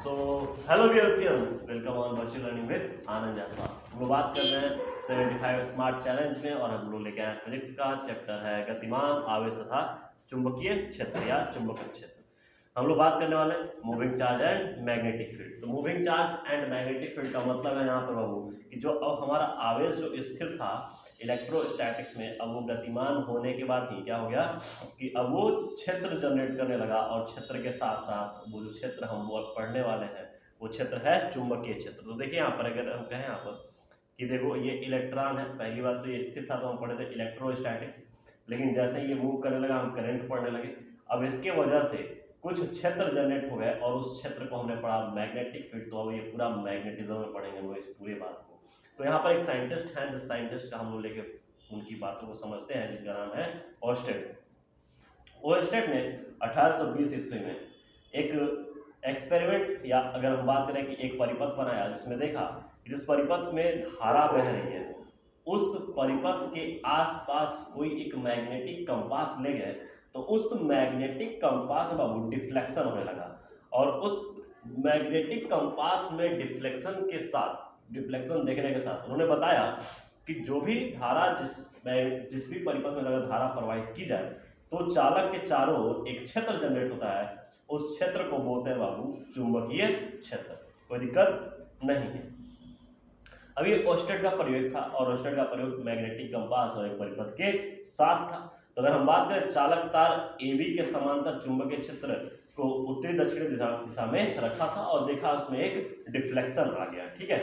So hello dears, welcome on virtual learning with Anand Jaiswal. हम लोग बात कर रहे हैं 75 स्मार्ट चैलेंज में और हम लोग लेके आए फिजिक्स का चैप्टर है गतिमान आवेश तथा चुंबकीय क्षेत्र या चुंबकीय क्षेत्र। हम लोग बात करने वाले moving charge and magnetic field. तो moving charge and magnetic field का मतलब है यहाँ पर बाबू कि जो अब हमारा आवेश जो स्थिर था इलेक्ट्रोस्टैटिक्स में, अब वो गतिमान होने के बाद ही क्या हो गया कि अब वो क्षेत्र जनरेट करने लगा और क्षेत्र के साथ साथ वो जो क्षेत्र हम वो पढ़ने वाले हैं वो क्षेत्र है चुंबकीय क्षेत्र। तो देखिए यहाँ पर अगर हम कहें यहाँ पर कि देखो ये इलेक्ट्रॉन है, पहली बात तो ये स्थिर था तो हम पढ़े थे इलेक्ट्रोस्टैटिक्स, लेकिन जैसे ही ये मूव करने लगा हम करंट पढ़ने लगे। अब इसके वजह से कुछ क्षेत्र जनरेट हो गए और उस क्षेत्र को हमने पढ़ा मैग्नेटिक फील्ड। तो अब ये पूरा मैग्नेटिज्म में पढ़ेंगे वो इस पूरे बात को। तो यहाँ पर एक साइंटिस्ट है, जिस साइंटिस्ट का हम लोग लेके उनकी बातों को समझते हैं, जिसका नाम है ओर्स्टेड। ओर्स्टेड ने 1820 ईस्वी में एक एक्सपेरिमेंट या अगर हम बात करें कि एक परिपथ बनाया जिसमें देखा जिस परिपथ में धारा बह रही है उस परिपथ के आसपास कोई एक मैग्नेटिक कंपास ले गए तो उस मैग्नेटिक कंपास में बाबू डिफ्लेक्शन होने लगा और उस मैग्नेटिक कंपास में डिफ्लेक्शन देखने के साथ उन्होंने बताया कि जो भी धारा जिस भी परिपथ में अगर धारा प्रवाहित की जाए तो चालक के चारों ओर एक क्षेत्र जनरेट होता है। उस क्षेत्र को बोलते हैं बाबू चुंबकीय क्षेत्र। कोई दिक्कत नहीं है। अब ये ओर्स्टेड का प्रयोग था और ओर्स्टेड का प्रयोग मैग्नेटिक कंपास और एक परिपथ के साथ था। तो अगर हम बात करें चालक तार AB के समांतर चुंबकीय क्षेत्र को उत्तरी दक्षिणी दिशा में रखा था और देखा उसमें एक डिफ्लेक्शन आ गया। ठीक है,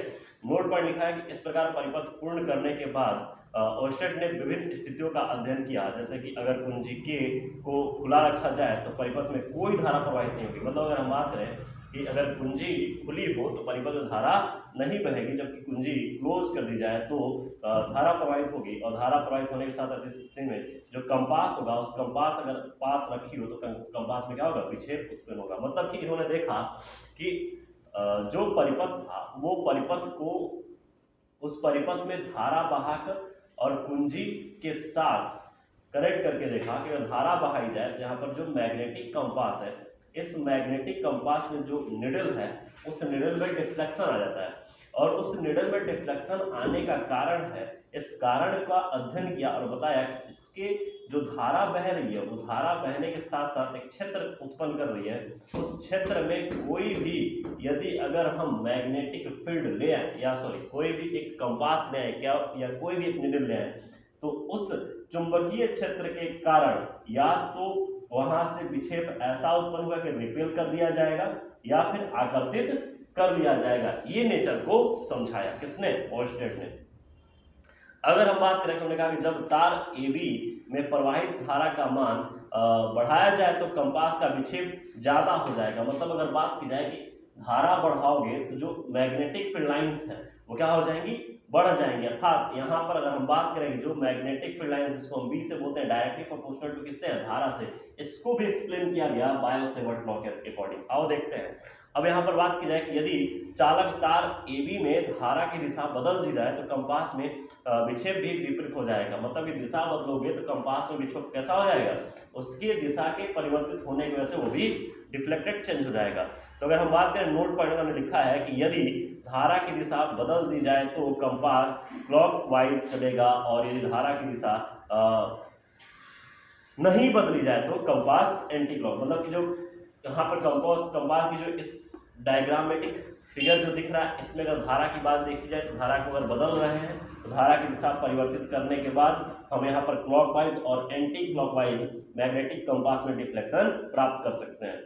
नोट पर लिखा है कि इस प्रकार परिपथ पूर्ण करने के बाद ओर्स्टेड ने विभिन्न स्थितियों का अध्ययन किया, जैसे कि अगर कुंजी K को खुला रखा जाए तो परिपथ में कोई धारा प्रवाहित नहीं होगी। मतलब अगर हम बात करें कि अगर कुंजी खुली हो तो परिपथ में धारा नहीं बहेगी, जबकि कुंजी क्लोज कर दी जाए तो धारा प्रवाहित होगी और धारा प्रवाहित होने के साथ इस स्थिति में जो कंपास होगा उस कंपास अगर पास रखी हो तो कंपास में क्या होगा, विक्षेप उत्पन्न होगा। मतलब कि इन्होंने देखा कि जो परिपथ था वो परिपथ को उस परिपथ में धारा बहाकर और कुंजी के साथ कनेक्ट करके देखा कि अगर धारा बहाई जाए तो यहाँ पर जो मैग्नेटिक कंपास है इस मैग्नेटिक कंपास में जो निडल है उस निडल में डिफ्लेक्शन आ जाता है और उस निडल में डिफ्लेक्शन आने का कारण है, इस कारण का अध्ययन किया और बताया कि इसके जो धारा बह रही है वो धारा बहने के साथ साथ एक क्षेत्र उत्पन्न कर रही है। उस क्षेत्र में कोई भी यदि अगर हम मैग्नेटिक फील्ड ले आए या कोई भी एक कंपास ले आए क्या या कोई भी एक निडल ले आए तो उस चुंबकीय क्षेत्र के कारण या तो वहां से विक्षेप ऐसा उत्पन्न होगा कि रिपेल कर दिया जाएगा या फिर आकर्षित कर लिया जाएगा। ये नेचर को समझाया किसने, ओर्स्टेड ने। अगर हम बात करें, हमने कहा कि जब तार AB में प्रवाहित धारा का मान बढ़ाया जाए तो कंपास का विक्षेप ज्यादा हो जाएगा। मतलब अगर बात की जाए कि धारा बढ़ाओगे तो जो मैग्नेटिक फील्ड लाइंस है वो क्या हो जाएंगी, बढ़ जाएंगे। अर्थात यहाँ पर अगर हम बात करेंगे जो मैग्नेटिक फील्ड लाइंस जिसको हम B से बोलते हैं डायरेक्टली प्रोपोर्शनल टू किससे, धारा से, इसको भी एक्सप्लेन किया गया बायो-सेवर्ट लॉ के अकॉर्डिंग। आओ देखते हैं। अब यहाँ पर बात की जाए कि यदि चालक तार AB में धारा की दिशा बदल दी जाए तो कंपास में विक्षेप भी विपरीत हो जाएगा। मतलब कि दिशा बदलोगे तो कंपास में विक्षेप कैसा हो जाएगा, उसकी दिशा के परिवर्तित होने की वजह से वो भी डिफ्लेक्टेड चेंज हो जाएगा। तो अगर हम बात करें, नोट पॉइंट में लिखा है कि यदि धारा की दिशा बदल दी जाए तो कंपास क्लॉकवाइज चलेगा और यदि धारा की दिशा नहीं बदली जाए तो कंपास एंटी क्लॉक। मतलब कि जो यहाँ पर कंपास की जो इस डायग्रामेटिक फिगर जो दिख रहा है इसमें अगर धारा की बात देखी जाए तो धारा को अगर बदल रहे हैं तो धारा की दिशा परिवर्तित करने के बाद हम यहाँ पर क्लॉकवाइज और एंटी क्लॉकवाइज मैग्नेटिक कंपास में डिफ्लेक्शन प्राप्त कर सकते हैं।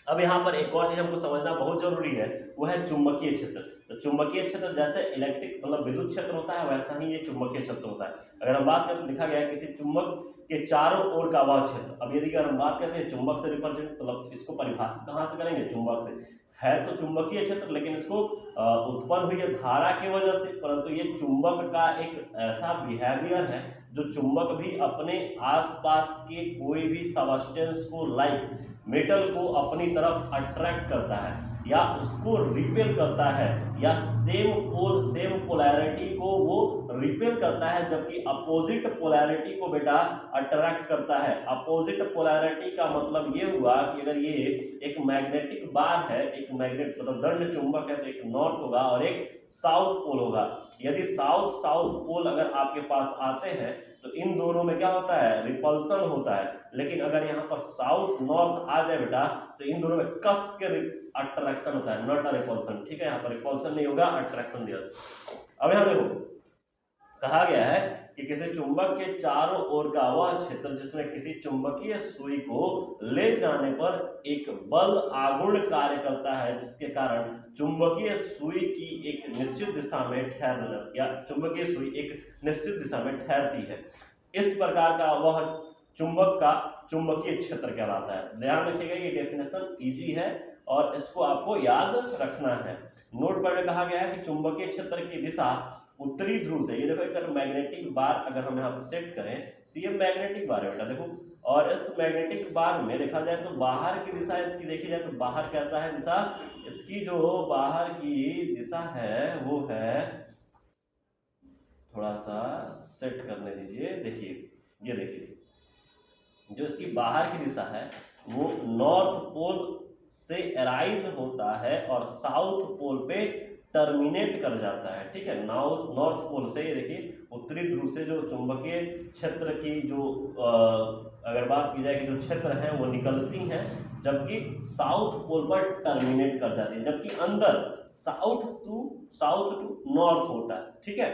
अब यहाँ पर एक और चीज हमको समझना बहुत जरूरी है, वो है चुंबकीय क्षेत्र। तो चुंबकीय क्षेत्र जैसे इलेक्ट्रिक मतलब विद्युत क्षेत्र होता है वैसा ही ये चुंबकीय क्षेत्र होता है। अगर हम बात करें, लिखा गया है किसी चुंबक के चारों ओर का वह क्षेत्र। अब यदि अगर हम बात करते हैं चुंबक से रिप्रेजेंट, मतलब इसको परिभाषित कहाँ से करेंगे, चुंबक से। है तो चुंबकीय क्षेत्र लेकिन इसको उत्पन्न हुई है धारा की वजह से, परंतु ये चुंबक का एक ऐसा बिहेवियर है जो चुंबक भी अपने आसपास के कोई भी सबस्टेंस को लाइक मेटल को अपनी तरफ अट्रैक्ट करता है या उसको रिपेल करता है, या सेम पोलैरिटी को वो रिपेल करता है, जबकि अपोजिट पोलैरिटी को बेटा अट्रैक्ट करता है। अपोजिट पोलैरिटी का मतलब ये हुआ कि अगर ये एक मैग्नेटिक बार है, एक मैग्नेट मतलब दंड चुंबक है, तो एक नॉर्थ होगा और एक साउथ पोल होगा। यदि साउथ पोल अगर आपके पास आते हैं तो इन दोनों में क्या होता है, रिपल्सन होता है। लेकिन अगर यहाँ पर साउथ नॉर्थ आ जाए बेटा तो इन दोनों में कस के अट्रैक्शन होता है, नॉट अ रिपल्सन। ठीक है, यहाँ पर रिपल्सन नहीं होगा, अट्रैक्शन दिया। अब यहाँ देखो कहा गया है कि किसी चुंबक के चारों ओर का वह क्षेत्र जिसमें किसी चुंबकीय सुई को ले जाने पर एक बल आघूर्ण कार्य करता है, जिसके कारण चुंबकीय सुई की एक निश्चित दिशा में ठहरना, या चुंबकीय सुई एक निश्चित दिशा में ठहरती है, इस प्रकार का वह चुंबक का चुंबकीय क्षेत्र कहलाता है। ध्यान रखिएगा, ये डेफिनेशन इजी है और इसको आपको याद रखना है। नोट पर कहा गया है कि चुंबकीय क्षेत्र की दिशा उत्तरी ध्रुव से, ये देखो एक मैग्नेटिक बार अगर हम यहाँ पर सेट करें तो ये मैग्नेटिक बार है बेटा, देखो। और इस मैग्नेटिक बार में देखा जाए तो बाहर की दिशा इसकी देखी जाए तो बाहर कैसा है दिशा, इसकी जो बाहर की दिशा है वो है, थोड़ा सा सेट करने दीजिए, देखिए ये देखिए जो इसकी बाहर की दिशा है वो नॉर्थ पोल से अराइज होता है और साउथ पोल पे टर्मिनेट कर जाता है। ठीक है, नॉर्थ पोल से, ये देखिए उत्तरी ध्रुव से जो चुंबकीय क्षेत्र की जो अगर बात की जाए कि जो क्षेत्र है वो निकलती हैं, जबकि साउथ पोल पर टर्मिनेट कर जाती है, जबकि अंदर साउथ टू नॉर्थ होता है। ठीक है,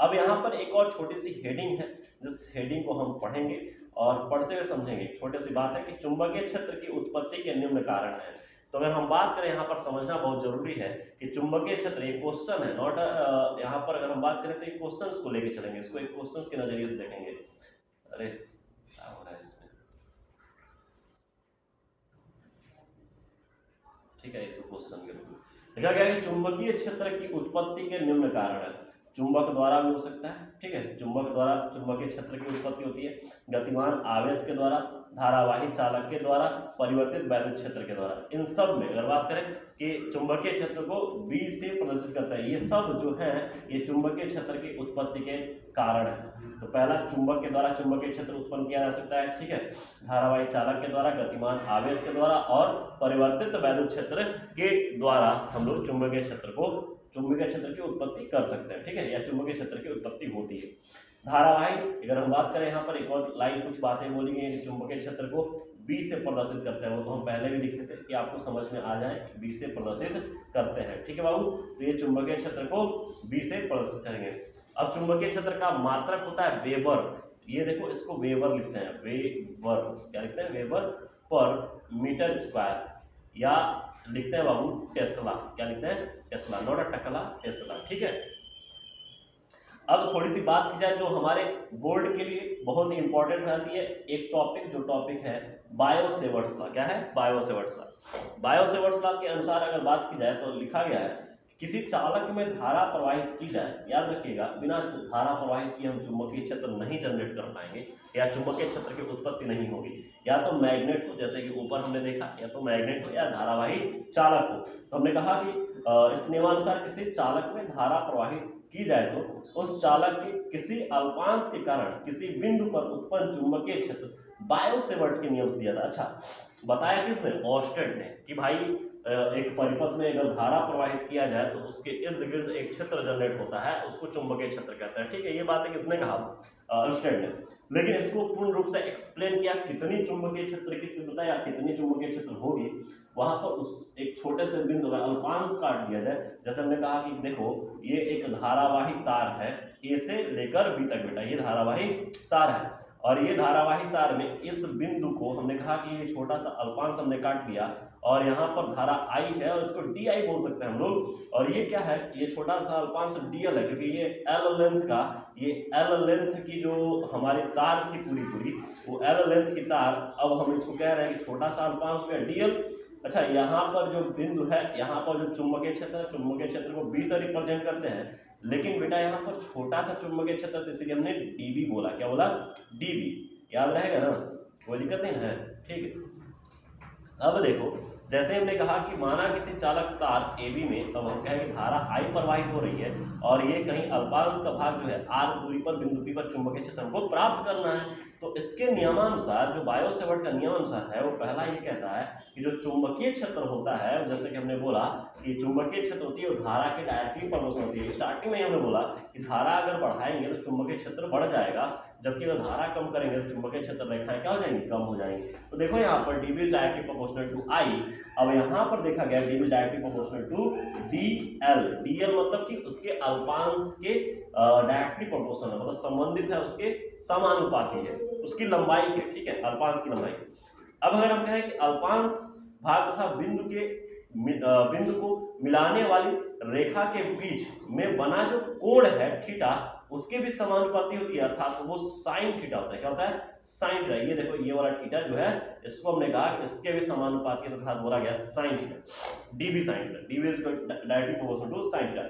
अब यहाँ पर एक और छोटी सी हेडिंग है, जिस हेडिंग को हम पढ़ेंगे और पढ़ते हुए समझेंगे। छोटी सी बात है कि चुंबकीय क्षेत्र की उत्पत्ति के निम्न कारण है। तो अगर हम बात करें, यहाँ पर समझना बहुत जरूरी है कि चुंबकीय क्षेत्र एक क्वेश्चन है, नॉट यहाँ पर अगर हम बात करें तो एक क्वेश्चन को लेके चलेंगे, इसको एक क्वेश्चन के नजरिए से देखेंगे। अरे क्या हो रहा है इसमें, ठीक है, इसको क्वेश्चन के रूप में लिखा गया है कि चुंबकीय क्षेत्र की उत्पत्ति के निम्न कारण है। चुंबक द्वारा भी हो सकता है, ठीक है, चुंबक द्वारा चुंबकीय क्षेत्र की उत्पत्ति होती है, गतिमान आवेश के द्वारा, धारावाही चालक के द्वारा, परिवर्तित वैद्युत क्षेत्र के द्वारा। इन सब में अगर बात करें कि चुंबकीय क्षेत्र को बी से प्रदर्शित करता है, ये सब जो है ये चुंबकीय क्षेत्र की उत्पत्ति के कारण है। तो पहला, चुंबक के द्वारा चुंबकीय क्षेत्र उत्पन्न किया जा सकता है, ठीक है, धारावाही चालक के द्वारा, गतिमान आवेश के द्वारा और परिवर्तित वैद्युत क्षेत्र के द्वारा हम लोग चुंबकीय क्षेत्र की उत्पत्ति कर सकते हैं। ठीक है, या चुंबकीय क्षेत्र की उत्पत्ति होती है। धारावाही, अगर हम बात करें यहाँ पर एक और लाइन कुछ बातें बोली गई है कि चुंबकीय क्षेत्र को बी से प्रदर्शित करते हैं, वो तो हम पहले भी लिखे थे कि आपको समझ में आ जाए, बी से प्रदर्शित करते हैं। ठीक है बाबू, तो ये चुंबकीय क्षेत्र को बी से प्रदर्शित करेंगे। अब चुंबकीय क्षेत्र का मात्रक होता है वेबर, ये देखो इसको वेबर लिखते हैं, वेबर क्या लिखते हैं, वेबर पर मीटर स्क्वायर, या लिखते हैं बाबू टेस्ला, क्या लिखते हैं, टेस्ला, नॉट अ टकला, टेस्ला। ठीक है, अब थोड़ी सी बात की जाए जो हमारे बोर्ड के लिए बहुत ही इंपॉर्टेंट हो जाती है, एक टॉपिक, जो टॉपिक है बायो-सेवर्ट्स लॉ। क्या है, बायो-सेवर्ट्स लॉ। बायो-सेवर्ट्स लॉ के अनुसार अगर बात की जाए तो लिखा गया है किसी चालक में धारा प्रवाहित की जाए, याद रखिएगा बिना धारा प्रवाहित किए हम चुंबकीय क्षेत्र नहीं जनरेट कर पाएंगे, या चुंबकीय क्षेत्र की उत्पत्ति नहीं होगी। या तो मैग्नेट हो, जैसे कि ऊपर हमने देखा, या तो मैग्नेट हो या धारावाही चालक हो। तो हमने कहा कि इस नियमानुसार किसी चालक में धारा प्रवाहित की जाए तो उस चालक के किसी अल्पांश के कारण किसी बिंदु पर उत्पन्न चुंबकीय क्षेत्र बायो-सेवर्ट के नियम से दिया था। अच्छा, बताया किसने, ऑस्टेड ने, कि भाई एक परिपथ में अगर धारा प्रवाहित किया जाए तो उसके इर्द गिर्द एक क्षेत्र जनरेट होता है, उसको चुंबकीय क्षेत्र कहते हैं। ठीक है, ये बातें किसने कहा, ऑस्टेड ने। लेकिन इसको पूर्ण रूप से एक्सप्लेन किया, कितनी चुंबकीय क्षेत्र की तीव्रता या कितनी चुंबकीय क्षेत्र होगी, वहां पर उस एक छोटे से बिंदु का अल्पांश काट दिया जाए। जैसे हमने कहा कि देखो ये एक धारावाही तार है, ए से लेकर बी तक बेटा, ये धारावाही तार है, और ये धारावाही तार में इस बिंदु को हमने कहा कि ये छोटा सा अल्पांश हमने काट दिया, और यहाँ पर धारा आई है और इसको डी आई बोल सकते हैं हम लोग। और ये क्या है, ये छोटा सा अल्पांश डीएल है, क्योंकि ये एल लेंथ का, ये एल लेंथ की जो हमारी तार थी पूरी वो एल लेंथ की तार, अब हम इसको कह रहे हैं कि छोटा सा अल्पांश में डीएल। अच्छा, यहाँ पर जो बिंदु है, यहाँ पर जो चुंबकीय क्षेत्र है, चुंबकीय क्षेत्र को बी से रिप्रेजेंट करते हैं, लेकिन बेटा यहाँ पर छोटा सा चुंबकीय क्षेत्र, तो इसलिए हमने डीबी बोला। क्या बोला, डीबी, याद रहेगा ना, कोई दिक्कत नहीं है। ठीक है, अब देखो, जैसे हमने कहा कि माना किसी चालक तार AB में, तब हम कहें कि धारा I प्रवाहित हो रही है और ये कहीं अल्पांश का भाग जो है r दूरी पर बिंदु P पर चुंबकीय क्षेत्र को प्राप्त करना है। तो इसके नियमानुसार, जो बायो सेवर्ट का नियमानुसार है, वो पहला ये कहता है कि जो चुंबकीय क्षेत्र होता है, जैसे कि हमने बोला कि चुंबकीय क्षेत्र होती है वो धारा के डायरेक्टली प्रोपोर्शनल होती है। स्टार्टिंग में हमने बोला कि धारा अगर बढ़ाएंगे तो चुंबकीय क्षेत्र बढ़ जाएगा, जबकि अगर धारा कम करेंगे तो चुंबकीय क्षेत्र रेखाएं क्या हो जाएंगी, कम हो जाएंगी। तो देखो यहाँ पर dB directly proportional to I। अब यहाँ पर देखा गया dB directly proportional to DL। DL मतलब कि उसके अल्पांश के डायरेक्टली प्रोपोर्शनल, मतलब संबंधित है, उसके समानुपाती है, उसकी लंबाई के, ठीक है, अल्पांश की लंबाई। अब अगर हम कहें कि अल्पांश भाग तथा बिंदु को मिलाने वाली रेखा के बीच में बना जो कोण है थीटा, उसके भी समानुपाती होती है, अर्थात वो साइन थीटा होता है। क्या होता है, साइन थीटा। ये देखो, ये वाला थीटा जो है, इसको हमने कहा कि इसके भी समानुपाती है, अर्थात बोला गया sine theta, dB sine theta. DB is directly proportional to sine theta.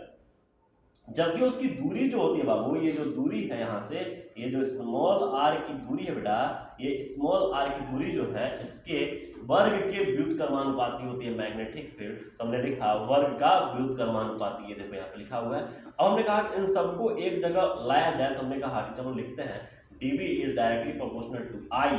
जबकि उसकी दूरी जो होती है बाबू, ये जो दूरी है यहाँ से, ये जो स्मॉल r की दूरी है बेटा, ये स्मॉल r की दूरी जो है, इसके वर्ग के व्युत्क्रमानुपाती होती है मैग्नेटिक फील्ड। तो हमने लिखा वर्ग का व्युत्क्रमानुपाती, ये देखो यहाँ पे लिखा हुआ है। अब हमने कहा कि इन सबको एक जगह लाया जाए, तो हमने कहा कि चलो लिखते हैं dB is directly proportional to I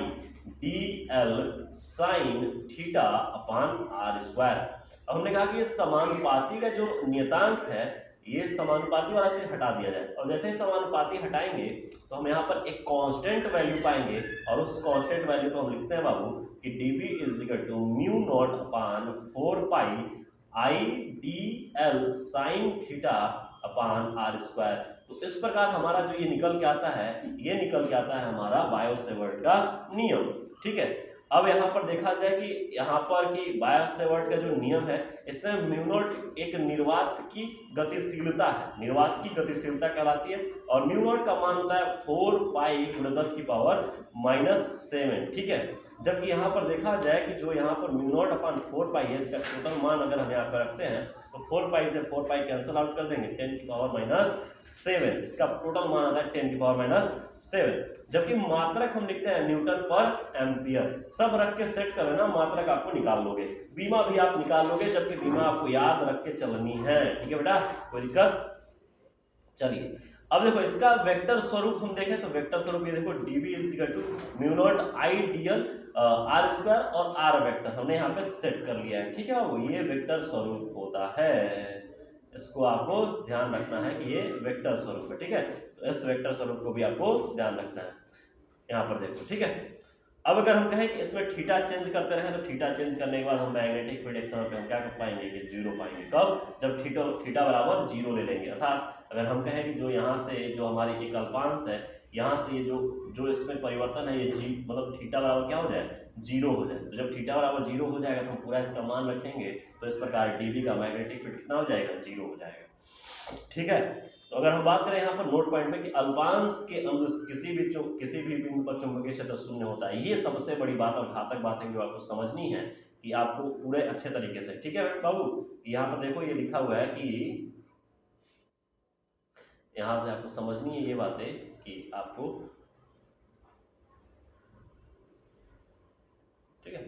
dl sin theta upon r square. अब हमने कहा कि ये समानुपाती का जो नियतांक है, ये समानुपाती वाला चीज हटा दिया जाए, और जैसे ही समानुपाती हटाएंगे तो हम यहाँ पर एक कांस्टेंट वैल्यू पाएंगे, और उस कांस्टेंट वैल्यू को हम लिखते हैं बाबू कि dB is equal to mu naught upon 4 pi I dl sin theta upon r square. तो इस प्रकार हमारा जो ये निकल के आता है, ये निकल के आता है हमारा बायो सेवर्ट का नियम, ठीक है। अब यहाँ पर देखा जाए कि यहाँ पर कि बायो सेवर्ट का जो नियम है, इसमें म्यू नॉट एक निर्वात की गतिशीलता है, निर्वात की गतिशीलता कहलाती है, और म्यू नॉट का मान होता है 4 पाई × 10 की पावर -7, ठीक है। जबकि यहाँ पर देखा जाए कि जो यहाँ पर म्यू नॉट अपॉन 4 पाई है, इसका टोटल मान अगर हम यहाँ पर रखते हैं तो 4 पाई से 4 पाई कैंसिल आउट कर देंगे, 10 की पावर -7, इसका टोटल मान आता है 10 की पावर -7। जबकि मात्रक हम लिखते हैं न्यूटन पर एम्पियर, सब रख के सेट कर लेना, मात्रक आपको निकाल लोगे, बीमा भी आप निकाल लोगे, जबकि बीमा आपको याद रख के चलनी है, ठीक है बेटा, कोई दिक्कत। चलिए अब देखो इसका वेक्टर स्वरूप हम देखें तो वेक्टर स्वरूप ये देखो dB is equal to mu naught I dl r square और r वेक्टर हमने यहाँ पे सेट कर लिया है, ठीक है बाबू, ये वेक्टर स्वरूप होता है, इसको आपको ध्यान रखना है कि ये वेक्टर स्वरूप है, ठीक है। तो इस वेक्टर स्वरूप को भी आपको ध्यान रखना है, यहाँ पर देखो, ठीक है। अब अगर हम कहें कि इसमें थीटा चेंज करते रहे, तो थीटा चेंज करने के बाद हम मैग्नेटिक फील्ड एक समय पे हम क्या कर पाएंगे कि 0 पाएंगे, कब, जब थीटा बराबर 0 ले लेंगे। अर्थात अगर हम कहें कि जो यहाँ से जो हमारी एक अल्पांश है, यहाँ से ये जो इसमें परिवर्तन है, ये मतलब थीटा बराबर क्या हो जाए, 0 हो जाए। तो जब थीटा बराबर 0 हो जाएगा तो हम पूरा इसका मान रखेंगे, तो इस प्रकार dB का मैग्नेटिक फील्ड कितना हो जाएगा, 0 हो जाएगा, ठीक है। तो अगर हम बात करें यहाँ पर नोट पॉइंट में कि अल्पांश के अनुदिश किसी भी बिंदु पर चुंबकीय क्षेत्र शून्य होता है, ये सबसे बड़ी बात और घातक बात है जो आपको समझनी है कि आपको पूरे अच्छे तरीके से, ठीक है बाबू। यहाँ पर देखो ये लिखा हुआ है कि यहाँ से आपको समझनी है ये बातें कि आपको, ठीक है,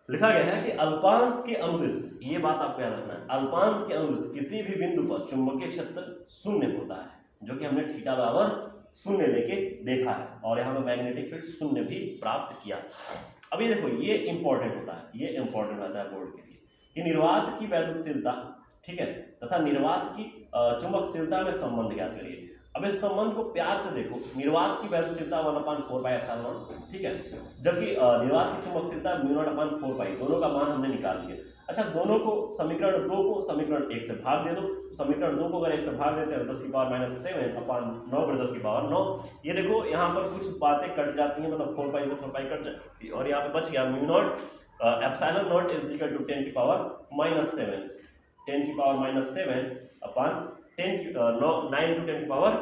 लिखा गया है कि अल्पांश के अनुदिश, ये बात आपको याद रखना है, अल्पांश के अनुदिश किसी भी बिंदु पर चुंबकीय क्षेत्र शून्य होता है, जो कि हमने थीटा बराबर 0 लेके देखा है, और यहाँ पे मैग्नेटिक फील्ड 0 भी प्राप्त किया। अब ये देखो ये इंपॉर्टेंट होता है, ये इंपॉर्टेंट होता है बोर्ड के लिए कि निर्वात की वैद्युतशीलता, ठीक है, तथा निर्वात की चुंबकशीलता में संबंध ज्ञात करिए। अब इस संबंध को प्यार से देखो, निर्वात की वैद्युतशीलता 1/4 पाई एप्सिलॉन नॉट, ठीक है, जबकि निर्वात की चुंबकशीलता म्यू नॉट अपॉन 4 पाई, दोनों का मान हमने निकाल लिया। अच्छा, दोनों को समीकरण 2 को समीकरण 1 से भाग दे दो, समीकरण 2 को अगर 1 से भाग देते हैं 10 की पावर -7 अपॉन 9 × 10 की पावर 9। ये देखो यहाँ पर कुछ बातें कट जाती हैं, मतलब 4 पाई से 4 पाई कट जाती है, और यहाँ पे बच गया mu naught epsilon naught is equal to 10 की पावर -7, 10 की पावर -7 अपॉन 9 × 10 की पावर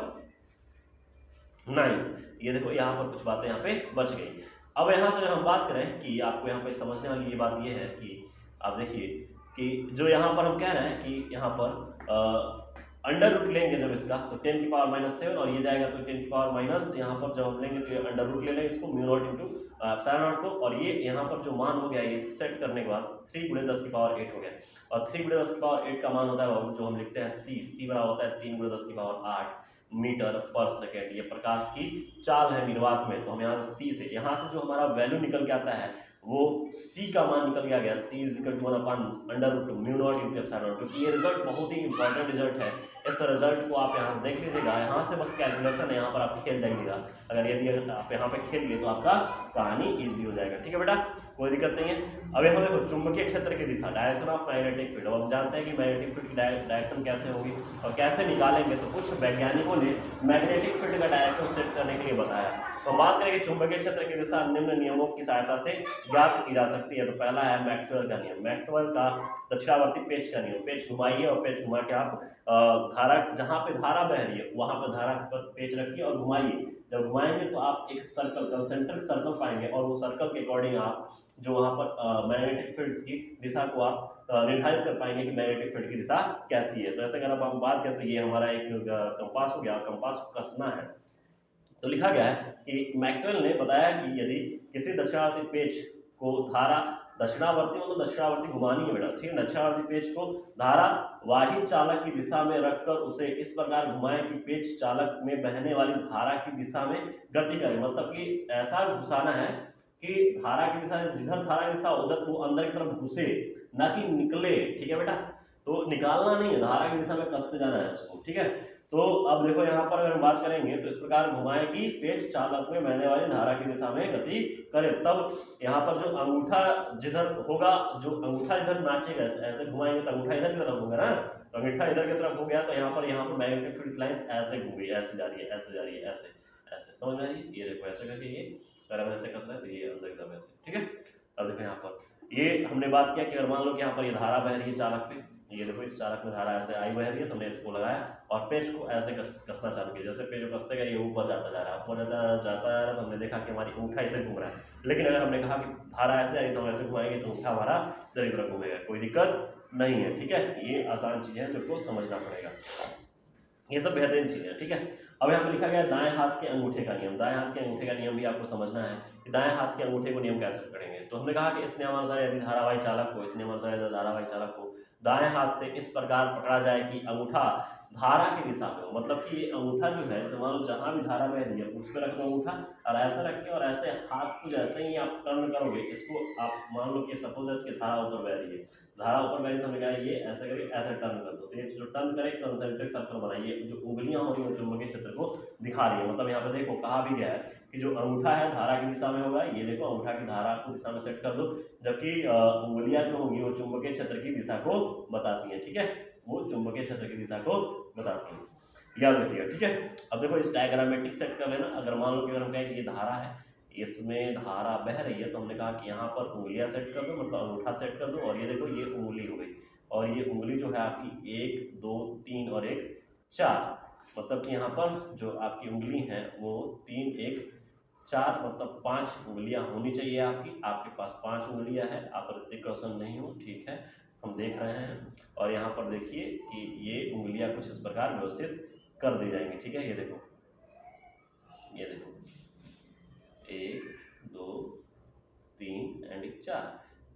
9। ये देखो यहाँ पर कुछ बातें यहाँ पे बच गई। अब यहाँ से अगर हम बात करें कि आपको यहाँ पे समझने वाली ये बात ये है कि आप देखिए कि जो यहाँ पर हम कह रहे हैं कि यहाँ पर अंडर रूट लेंगे जब इसका तो 10⁻⁷ और ये जाएगा तो 10⁻, यहाँ पर जब हम लेंगे तो ये अंडर रूट ले लेंगे इसको mu naught into epsilon not को, और ये यहाँ पर जो मान हो गया ये सेट करने के बाद 3×10⁸ हो गया, और 3×10⁸ का मान होता है जो हम लिखते हैं सी बराबर होता है 3×10⁸ मीटर पर सेकेंड। ये प्रकाश की चाल है निर्वात में, तो हम यहाँ सी से यहाँ से जो हमारा वैल्यू निकल के आता है वो c का मान निकल के आ गया, c = 1/√μ0 × एप्सिलॉन, क्योंकि ये रिजल्ट बहुत ही इंपॉर्टेंट रिजल्ट है। इस रिजल्ट को आप यहाँ से देख लीजिएगा, यहाँ से बस कैलकुलेशन है, यहाँ पर आप खेल जाइएगा। अगर आप यहाँ पे खेल लिए तो आपका कहानी इजी हो जाएगा। ठीक है बेटा, कोई दिक्कत नहीं है। अब हम देखो चुंबकीय क्षेत्र की दिशा, डायरेक्शन ऑफ मैग्नेटिक फील्ड। अब हम जानते हैं कि मैग्नेटिक फील्ड की डायरेक्शन कैसे होगी और कैसे निकालेंगे, तो कुछ वैज्ञानिकों ने मैग्नेटिक फील्ड का डायरेक्शन सेट करने के लिए बताया। तो बात करेंगे चुंबकीय क्षेत्र की दिशा निम्न नियमों की सहायता से ज्ञात की जा सकती है। तो पहला है मैक्सवेल का नियम, मैक्सवेल का दक्षिणावर्ती पेच का नियम। पेच घुमाइए और पेच घुमा के आप धारा, जहाँ पे धारा बह रही है वहां पर धारा पर पेच रखिए और घुमाइए। जब घुमाएंगे तो आप एक सर्कल, कंसेंट्रिक सर्कल पाएंगे, और वो सर्कल के अकॉर्डिंग आप जो वहां पर मैग्नेटिक फील्ड्स की दिशा को आप निर्धारित कर पाएंगे कि मैग्नेटिक फील्ड की दिशा कैसी है। तो ऐसे अगर हम बात करें तो ये हमारा एक कंपास हो गया, कंपास को कसना है। तो लिखा गया है कि मैक्सवेल ने बताया कि यदि किसी दक्षिणावर्ती पेच को धारा दक्षिणावर्ती मतलब दक्षिणावर्ती घुमानी है बेटा, ठीक है, दक्षिणावर्ती पेच को धारा वाही चालक की दिशा में रखकर उसे इस प्रकार घुमाएं कि पेच चालक में बहने वाली धारा की दिशा में गति करे। मतलब कि ऐसा घुसाना है कि धारा की दिशा, जिधर धारा की दिशा उधर वो अंदर की तरफ घुसे, ना कि निकले। ठीक है बेटा, तो निकालना नहीं है, धारा की दिशा में कसते जाना है उसको। ठीक है, तो अब देखो यहाँ पर अगर हम बात करेंगे तो इस प्रकार घुमाएं कि पेच चालक में बहने वाली धारा की दिशा में गति करे। तब यहाँ पर जो अंगूठा जिधर होगा, जो अंगूठा इधर नाचेगा, ऐसे घुमाएंगे तो अंगूठा इधर की तरफ होगा ना, तो अंगूठा इधर की तरफ हो गया तो यहाँ पर मैग्नेटिक फील्ड लाइंस ऐसे घूम गई, ऐसे जा रही है, ऐसे जा रही है, ऐसे ऐसे, समझ में आ रही है? ये देखो ऐसे करके, ये अगर हम ऐसे कस रहे हैं तो ये अंदर की तरफ ऐसे। ठीक है, अब देखो यहाँ पर ये हमने बात किया कि अगर मान लो कि यहाँ पर ये धारा बह रही है चालक पे, ये देखो इस चालक में धारा ऐसे आई बह रही है, तो हमने इसको लगाया और पेच को ऐसे कसना चालू किया। जैसे पेच को कसते गए ये ऊपर जाता जा रहा है, ऊपर जाता जा रहा है, तो हमने देखा कि हमारी अंगूठा ऐसे घूम रहा है। लेकिन अगर हमने कहा कि धारा ऐसे आ रही तो हम ऐसे घुमाएंगे तो अंगूठा हमारा इधर की तरफ घूमेगा, कोई दिक्कत नहीं है। ठीक है, ये आसान चीज़ है जो को समझना पड़ेगा, ये सब बेहतरीन चीज़ है। ठीक है, अब यहाँ पे लिखा गया दाएं हाथ के अंगूठे का नियम। दाएं हाथ के अंगूठे का नियम भी आपको समझना है कि दाएं हाथ के अंगूठे को नियम कैसे करेंगे। तो हमने कहा कि इस नियमानुसार यदि धारावाही चालक को, इस नियमानुसार यदि धारावाही चालक को दाएं हाथ से इस प्रकार पकड़ा जाए कि अंगूठा धारा की दिशा में हो, मतलब कि ये अंगूठा जो है मान लो जहाँ भी धारा बह रही है उस पर रख दो अंगूठा और ऐसे रख के, और ऐसे हाथ को जैसे ही आप टर्न करोगे इसको, आप मान लो कि सपोज कि धारा ऊपर बह रही है, धारा ऊपर बह रही है, तो हमने कहा ये ऐसे करके ऐसे टर्न कर दो। तो ये जो टर्न करे कंसेंट्रिक सर्कल बनाइए, जो उंगलियां हो रही है चुंबकीय क्षेत्र को दिखा रही है। मतलब यहाँ पे देखो कहा भी गया है कि जो अंगूठा है धारा की दिशा में होगा, ये देखो अंगूठा की धारा को दिशा में सेट कर दो, जबकि उंगलियां जो होंगी वो चुंबकीय क्षेत्र की दिशा को बताती है। ठीक है, वो चुंबकीय क्षेत्र की दिशा को बताती है, याद रखिएगा। ठीक है, अब देखो इस डायग्रामेटिक सेट कर लेना। अगर मान लो कि अगर हम कहें कि ये धारा है, इसमें धारा बह रही है, तो हमने कहा कि यहाँ पर उंगलियां सेट कर दो, मतलब अंगूठा सेट कर दो, और ये देखो ये उंगली हो गई, और ये उंगली जो है आपकी 1 2 3 और 1 4, मतलब कि यहाँ पर जो आपकी उंगली है वो 3 1 4, मतलब 5 उंगलियां होनी चाहिए आपकी। आपके पास 5 उंगलियां हैं, आप ऋतिक रोशन नहीं हो, ठीक है, हम देख रहे हैं। और यहाँ पर देखिए कि ये उंगलियां कुछ इस प्रकार व्यवस्थित कर दी जाएंगी। ठीक है, ये देखो 1 2 3 एंड 4,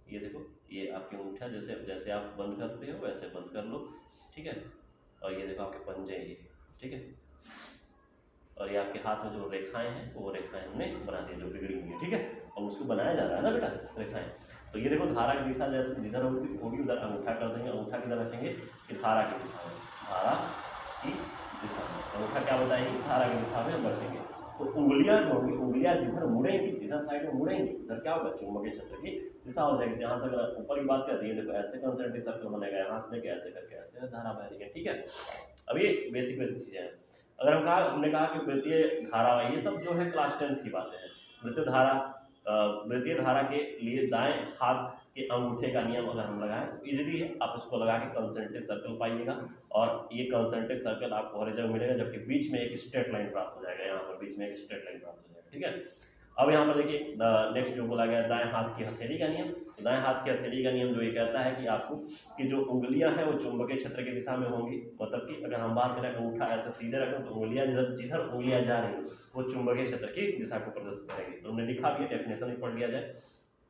ये देखो ये आपकी अंगूठा जैसे जैसे आप बंद करते हो वैसे बंद कर लो। ठीक है, और ये देखो आपके पंजे ये, ठीक है, और ये आपके हाथ में जो रेखाएं हैं वो रेखाएं हमने बना दी जो बिगड़ी हुई है। ठीक है, और उसको बनाया जा रहा है ना बेटा रेखाएं। तो ये देखो धारा की दिशा जैसे जिधर होगी उधर अंगूठा कर देंगे, अंगूठा किधर रखेंगे कि धारा की दिशा में, धारा की दिशा में अंगूठा क्या बताएगी, धारा की दिशा में हम रखेंगे। तो उंगलियां जो होंगी, उंगलियां जिधर मुड़ेंगी, जिधर साइड में मुड़ेंगी उधर क्या होगा, चुंबकीय क्षेत्र की दिशा हो जाएगी। यहाँ से अगर ऊपर की बात करते हैं देखो ऐसे कंसेंट्रिक सर्कल बनेगा, यहाँ से लेके ऐसे करके ऐसे धारा बह रही है। ठीक है, अब ये बेसिक चीजें हैं। अगर हमने कहा कि वृत्तीय धारा, ये सब जो है क्लास 10 की बातें हैं। वृत्तीय धारा के लिए दाएं हाथ के अंगूठे का नियम अगर हम लगाएं तो इजीली है, आप इसको लगा के कंसेंट्रिक सर्कल पाइएगा, और ये कंसेंट्रिक सर्कल आपको हर जगह मिलेगा, जबकि बीच में एक स्ट्रेट लाइन प्राप्त हो जाएगा, यहाँ पर बीच में एक स्ट्रेट लाइन प्राप्त हो जाएगा। ठीक है, अब यहाँ पर देखिए नेक्स्ट जो बोला गया दाएं हाथ की हथेली का नियम। दाएं हाथ की हथेली का नियम जो ये कहता है कि आपको कि जो उंगलियां हैं वो चुंबकीय क्षेत्र की दिशा में होंगी, मतलब कि अगर हम बात करें अंगूठा ऐसे सीधे रखें तो उंगलियां जिधर जिधर उंगलियां जा रही हैं वो चुंबकीय क्षेत्र की दिशा को प्रदर्शित करेगी। तो हमने लिखा भी है, डेफिनेशन भी पढ़ लिया जाए।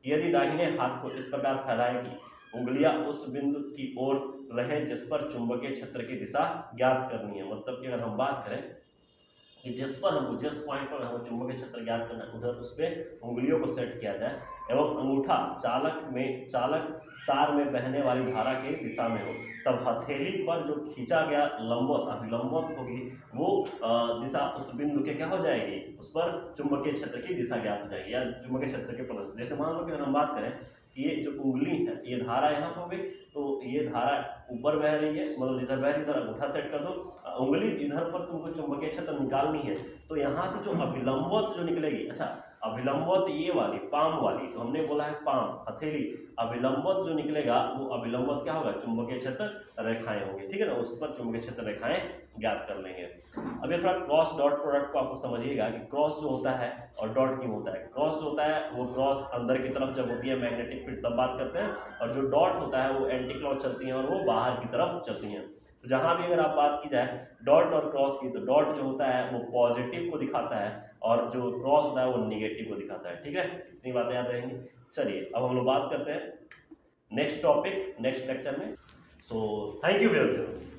यदि दाहिने हाथ को इस प्रकार फैलाएं कि उंगलियां उस बिंदु की ओर रहे जिस पर चुंबकीय क्षेत्र की दिशा ज्ञात करनी है, मतलब कि अगर हम बात करें कि जिस पर हमको जिस पॉइंट पर हमको चुंबकीय क्षेत्र ज्ञात करना है उधर उस पर उंगलियों को सेट किया जाए एवं अंगूठा चालक तार में बहने वाली धारा की दिशा में हो, तब हथेली पर जो खींचा गया लंबवत अभिलंबवत होगी वो दिशा उस बिंदु के क्या हो जाएगी, उस पर चुंबकीय क्षेत्र की दिशा ज्ञात हो जाएगी या चुंबकीय क्षेत्र के प्रदर्शन। जैसे मान लो कि अगर हम बात करें कि ये जो उंगली है ये धारा यहाँ हो गई, तो ये धारा ऊपर बह रही है, मतलब जिधर बह रही है उधर अंगूठा सेट कर दो। उंगली जिधर पर तुमको चुंबकीय क्षेत्र निकालनी है तो यहाँ से जो अभिलंबवत जो निकलेगी, अच्छा अभिलंबवत ये वाली पाम वाली, तो हमने बोला है पाम हथेली, अभिलंबवत जो निकलेगा वो अभिलंबवत क्या होगा, चुंबकीय क्षेत्र रेखाएं होंगी, ठीक है ना, उस पर चुंबकीय क्षेत्र रेखाएं ज्ञात कर लेंगे। अब ये थोड़ा क्रॉस डॉट प्रोडक्ट को आपको समझिएगा कि क्रॉस जो होता है और डॉट क्यों होता है। क्रॉस जो होता है वो क्रॉस अंदर की तरफ जब होती है मैग्नेटिक फील्ड तब बात करते हैं, और जो डॉट होता है वो एंटी क्लॉक चलती है और वो बाहर की तरफ चलती हैं। तो जहां भी अगर आप बात की जाए डॉट और क्रॉस की, तो डॉट जो होता है वो पॉजिटिव को दिखाता है और जो क्रॉस होता है वो निगेटिव को दिखाता है, ठीक है, इतनी बातें याद रहेंगी। चलिए अब हम लोग बात करते हैं नेक्स्ट टॉपिक नेक्स्ट लेक्चर में। So thank you very much.